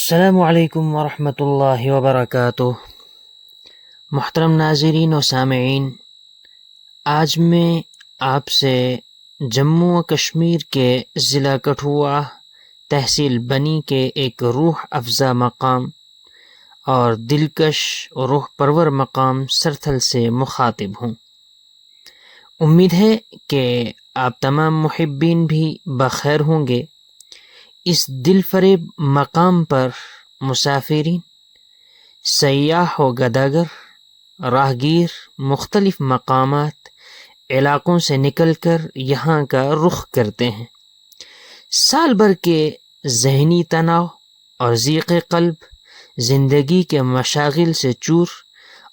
السلام علیکم ورحمۃ اللہ وبرکاتہ۔ محترم ناظرین و سامعین، آج میں آپ سے جموں و کشمیر کے ضلع کٹھوعہ تحصیل بنی کے ایک روح افزا مقام اور دلکش و روح پرور مقام سرتھل سے مخاطب ہوں۔ امید ہے کہ آپ تمام محبین بھی بخیر ہوں گے۔ اس دل فریب مقام پر مسافرین، سیاح و گداگر، راہگیر مختلف مقامات علاقوں سے نکل کر یہاں کا رخ کرتے ہیں۔ سال بھر کے ذہنی تناؤ اور ضیق قلب، زندگی کے مشاغل سے چور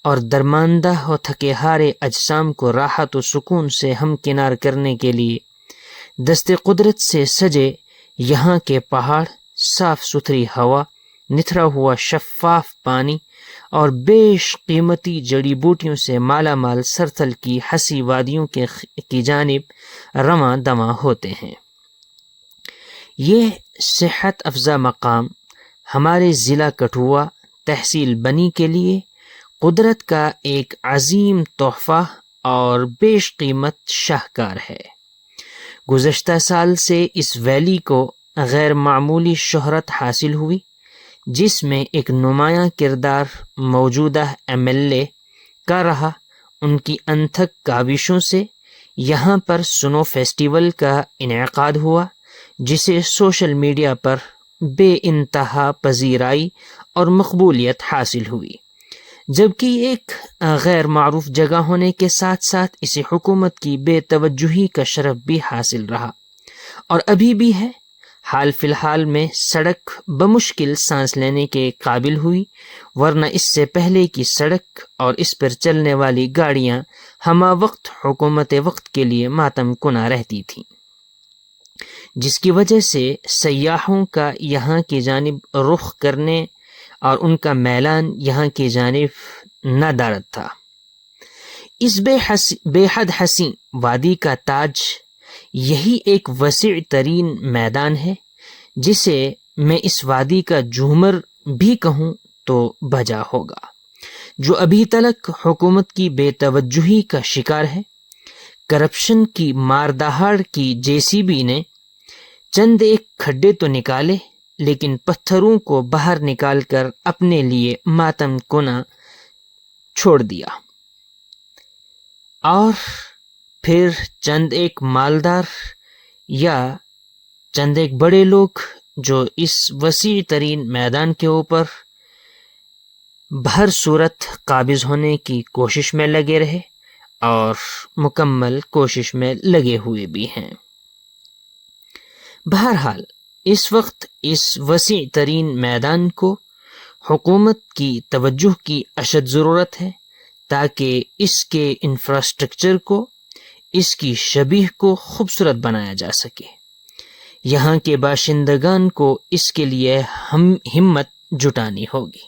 اور درماندہ و تھکے ہارے اجسام کو راحت و سکون سے ہمکنار کرنے کے لیے دست قدرت سے سجے یہاں کے پہاڑ، صاف ستھری ہوا، نتھرا ہوا شفاف پانی اور بیش قیمتی جڑی بوٹیوں سے مالا مال سرتھل کی حسی وادیوں کی جانب رواں دواں ہوتے ہیں۔ یہ صحت افزا مقام ہمارے ضلع کٹھوعہ تحصیل بنی کے لیے قدرت کا ایک عظیم تحفہ اور بیش قیمت شاہکار ہے۔ گزشتہ سال سے اس ویلی کو غیر معمولی شہرت حاصل ہوئی، جس میں ایک نمایاں کردار موجودہ MLA کا رہا۔ ان کی انتھک کاوشوں سے یہاں پر سنو فیسٹیول کا انعقاد ہوا، جسے سوشل میڈیا پر بے انتہا پذیرائی اور مقبولیت حاصل ہوئی، جبکہ ایک غیر معروف جگہ ہونے کے ساتھ ساتھ اسے حکومت کی بے توجہی کا شرف بھی حاصل رہا اور ابھی بھی ہے۔ حال فی الحال میں سڑک بمشکل سانس لینے کے قابل ہوئی، ورنہ اس سے پہلے کی سڑک اور اس پر چلنے والی گاڑیاں ہمہ وقت حکومت وقت کے لیے ماتم کنا رہتی تھیں، جس کی وجہ سے سیاحوں کا یہاں کی جانب رخ کرنے اور ان کا میلان یہاں کی جانب ندارت تھا۔ اس بے حد حسین وادی کا تاج یہی ایک وسیع ترین میدان ہے، جسے میں اس وادی کا جھومر بھی کہوں تو بجا ہوگا، جو ابھی تلک حکومت کی بے توجہی کا شکار ہے۔ کرپشن کی ماردہاڑ کی JCB نے چند ایک کھڈے تو نکالے، لیکن پتھروں کو باہر نکال کر اپنے لیے ماتم کنا چھوڑ دیا، اور پھر چند ایک مالدار یا چند ایک بڑے لوگ جو اس وسیع ترین میدان کے اوپر بہر صورت قابض ہونے کی کوشش میں لگے رہے اور مکمل کوشش میں لگے ہوئے بھی ہیں۔ بہرحال اس وقت اس وسیع ترین میدان کو حکومت کی توجہ کی اشد ضرورت ہے، تاکہ اس کے انفراسٹرکچر کو، اس کی شبیہ کو خوبصورت بنایا جا سکے۔ یہاں کے باشندگان کو اس کے لیے ہمت جٹانی ہوگی،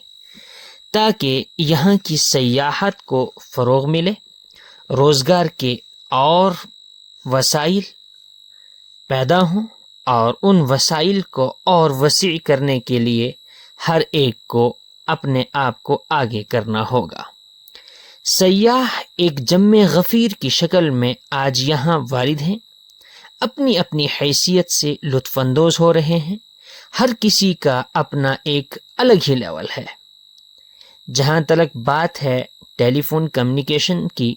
تاکہ یہاں کی سیاحت کو فروغ ملے، روزگار کے اور وسائل پیدا ہوں، اور ان وسائل کو اور وسیع کرنے کے لیے ہر ایک کو اپنے آپ کو آگے کرنا ہوگا۔ سیاح ایک جم غفیر کی شکل میں آج یہاں وارد ہیں، اپنی اپنی حیثیت سے لطف اندوز ہو رہے ہیں۔ ہر کسی کا اپنا ایک الگ ہی لیول ہے۔ جہاں تلک بات ہے ٹیلی فون کمیونیکیشن کی،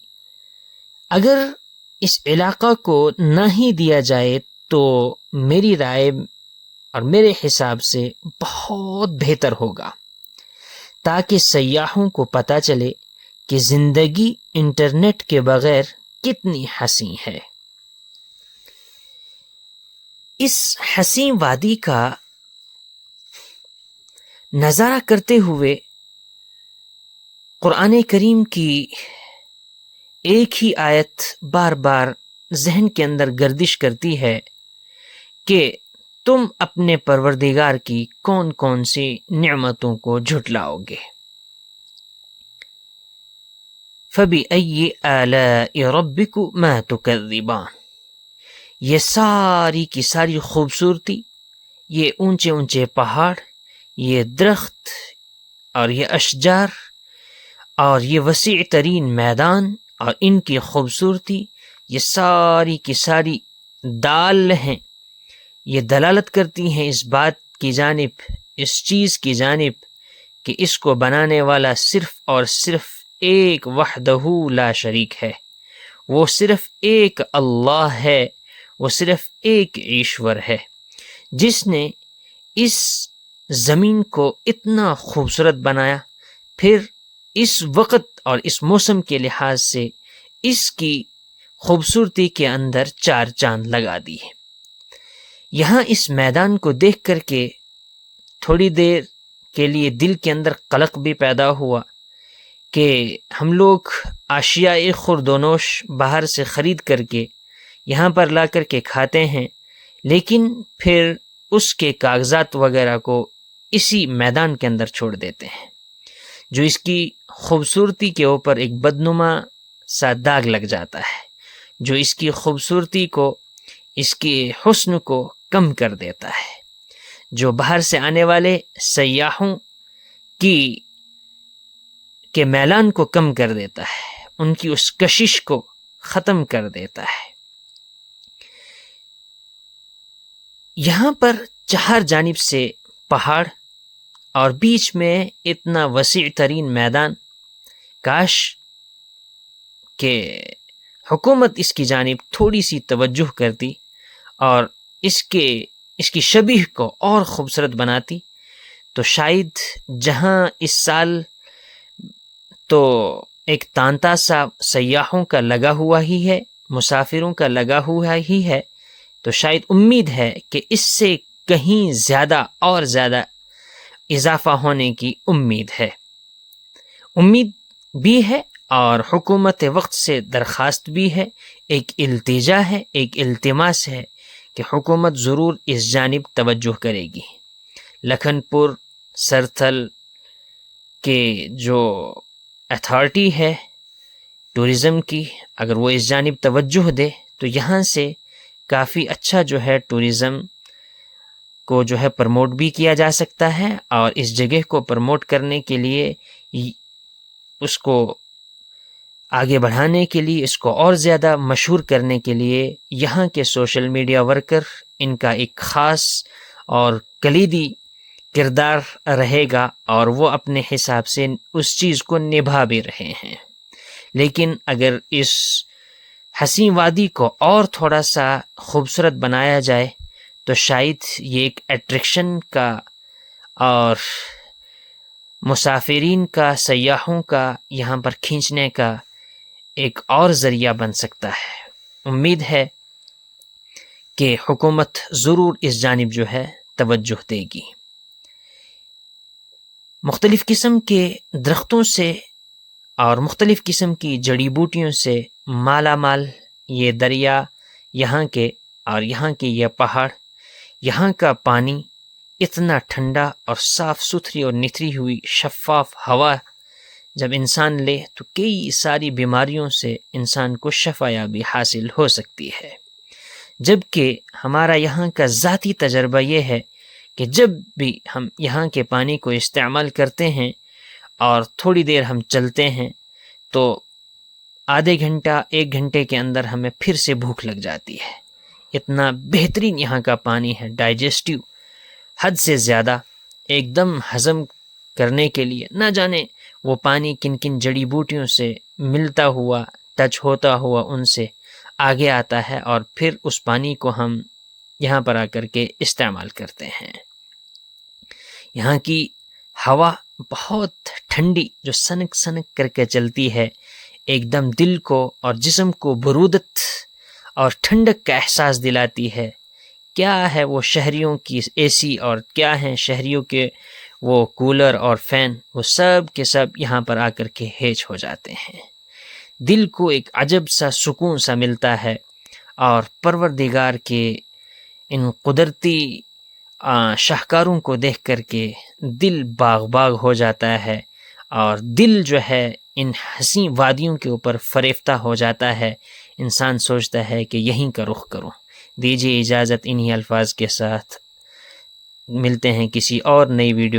اگر اس علاقہ کو نہ ہی دیا جائے تو میری رائے اور میرے حساب سے بہت بہتر ہوگا، تاکہ سیاحوں کو پتہ چلے کہ زندگی انٹرنیٹ کے بغیر کتنی حسین ہے۔ اس حسین وادی کا نظارہ کرتے ہوئے قرآن کریم کی ایک ہی آیت بار بار ذہن کے اندر گردش کرتی ہے کہ تم اپنے پروردگار کی کون کون سی نعمتوں کو جھٹلاؤ گے۔ فَبِأَيِّ آلَاءِ رَبِّكُمَا تُكَذِّبَانِ۔ یہ ساری کی ساری خوبصورتی، یہ اونچے اونچے پہاڑ، یہ درخت اور یہ اشجار اور یہ وسیع ترین میدان اور ان کی خوبصورتی، یہ ساری کی ساری دال ہیں، یہ دلالت کرتی ہیں اس بات کی جانب، اس چیز کی جانب کہ اس کو بنانے والا صرف اور صرف ایک وحدہ لا شریک ہے، وہ صرف ایک اللہ ہے، وہ صرف ایک ایشور ہے، جس نے اس زمین کو اتنا خوبصورت بنایا، پھر اس وقت اور اس موسم کے لحاظ سے اس کی خوبصورتی کے اندر 4 چاند لگا دی ہے۔ یہاں اس میدان کو دیکھ کر کے تھوڑی دیر کے لیے دل کے اندر قلق بھی پیدا ہوا کہ ہم لوگ اشیاء خوردونوش باہر سے خرید کر کے یہاں پر لا کر کے کھاتے ہیں، لیکن پھر اس کے کاغذات وغیرہ کو اسی میدان کے اندر چھوڑ دیتے ہیں، جو اس کی خوبصورتی کے اوپر ایک بدنما سا داغ لگ جاتا ہے، جو اس کی خوبصورتی کو، اس کے حسن کو کم کر دیتا ہے، جو باہر سے آنے والے سیاحوں کے میلان کو کم کر دیتا ہے، ان کی اس کشش کو ختم کر دیتا ہے۔ یہاں پر 4 جانب سے پہاڑ اور بیچ میں اتنا وسیع ترین میدان، کاش کہ حکومت اس کی جانب تھوڑی سی توجہ کرتی اور اس کی شبیہ کو اور خوبصورت بناتی، تو شاید جہاں اس سال تو ایک تانتا سا سیاحوں کا لگا ہوا ہی ہے، مسافروں کا لگا ہوا ہی ہے، تو شاید امید ہے کہ اس سے کہیں زیادہ اور زیادہ اضافہ ہونے کی امید بھی ہے، اور حکومت وقت سے درخواست بھی ہے، ایک التجا ہے، ایک التماس ہے کہ حکومت ضرور اس جانب توجہ کرے گی۔ لکھن پور سرتھل کے جو اتھارٹی ہے ٹورزم کی، اگر وہ اس جانب توجہ دے تو یہاں سے کافی اچھا جو ہے ٹورزم کو جو ہے پروموٹ بھی کیا جا سکتا ہے، اور اس جگہ کو پروموٹ کرنے کے لیے، اس کو آگے بڑھانے کے لیے، اس کو اور زیادہ مشہور کرنے کے لیے یہاں کے سوشل میڈیا ورکر، ان کا ایک خاص اور کلیدی کردار رہے گا، اور وہ اپنے حساب سے اس چیز کو نبھا بھی رہے ہیں۔ لیکن اگر اس حسین وادی کو اور تھوڑا سا خوبصورت بنایا جائے تو شاید یہ ایک اٹریکشن کا اور مسافرین کا، سیاحوں کا یہاں پر کھینچنے کا ایک اور ذریعہ بن سکتا ہے۔ امید ہے کہ حکومت ضرور اس جانب جو ہے توجہ دے گی۔ مختلف قسم کے درختوں سے اور مختلف قسم کی جڑی بوٹیوں سے مالا مال یہ دریا یہاں کے، اور یہاں کے یہ پہاڑ، یہاں کا پانی اتنا ٹھنڈا اور صاف ستھری اور نتھری ہوئی شفاف ہوا جب انسان لے تو کئی ساری بیماریوں سے انسان کو شفایابی حاصل ہو سکتی ہے۔ جبکہ ہمارا یہاں کا ذاتی تجربہ یہ ہے کہ جب بھی ہم یہاں کے پانی کو استعمال کرتے ہیں اور تھوڑی دیر ہم چلتے ہیں تو آدھے گھنٹہ 1 گھنٹے کے اندر ہمیں پھر سے بھوک لگ جاتی ہے۔ اتنا بہترین یہاں کا پانی ہے، ڈائجسٹیو حد سے زیادہ، ایک دم ہضم کرنے کے لیے نہ جانے وہ پانی کن کن جڑی بوٹیوں سے ملتا ہوا، ٹچ ہوتا ہوا ان سے آگے آتا ہے، اور پھر اس پانی کو ہم یہاں پر آ کر کے استعمال کرتے ہیں۔ یہاں کی ہوا بہت ٹھنڈی، جو سنک سنک کر کے چلتی ہے، ایک دم دل کو اور جسم کو برودت اور ٹھنڈک کا احساس دلاتی ہے۔ کیا ہے وہ شہریوں کی اے سی، اور کیا ہیں شہریوں کے وہ کولر اور فین، وہ سب کے سب یہاں پر آ کر کے ہیج ہو جاتے ہیں۔ دل کو ایک عجب سا سکون سا ملتا ہے، اور پروردگار کے ان قدرتی شاہکاروں کو دیکھ کر کے دل باغ باغ ہو جاتا ہے، اور دل جو ہے ان حسین وادیوں کے اوپر فریفتہ ہو جاتا ہے۔ انسان سوچتا ہے کہ یہیں کا رخ کروں۔ دیجیے اجازت، انہی الفاظ کے ساتھ ملتے ہیں کسی اور نئی ویڈیو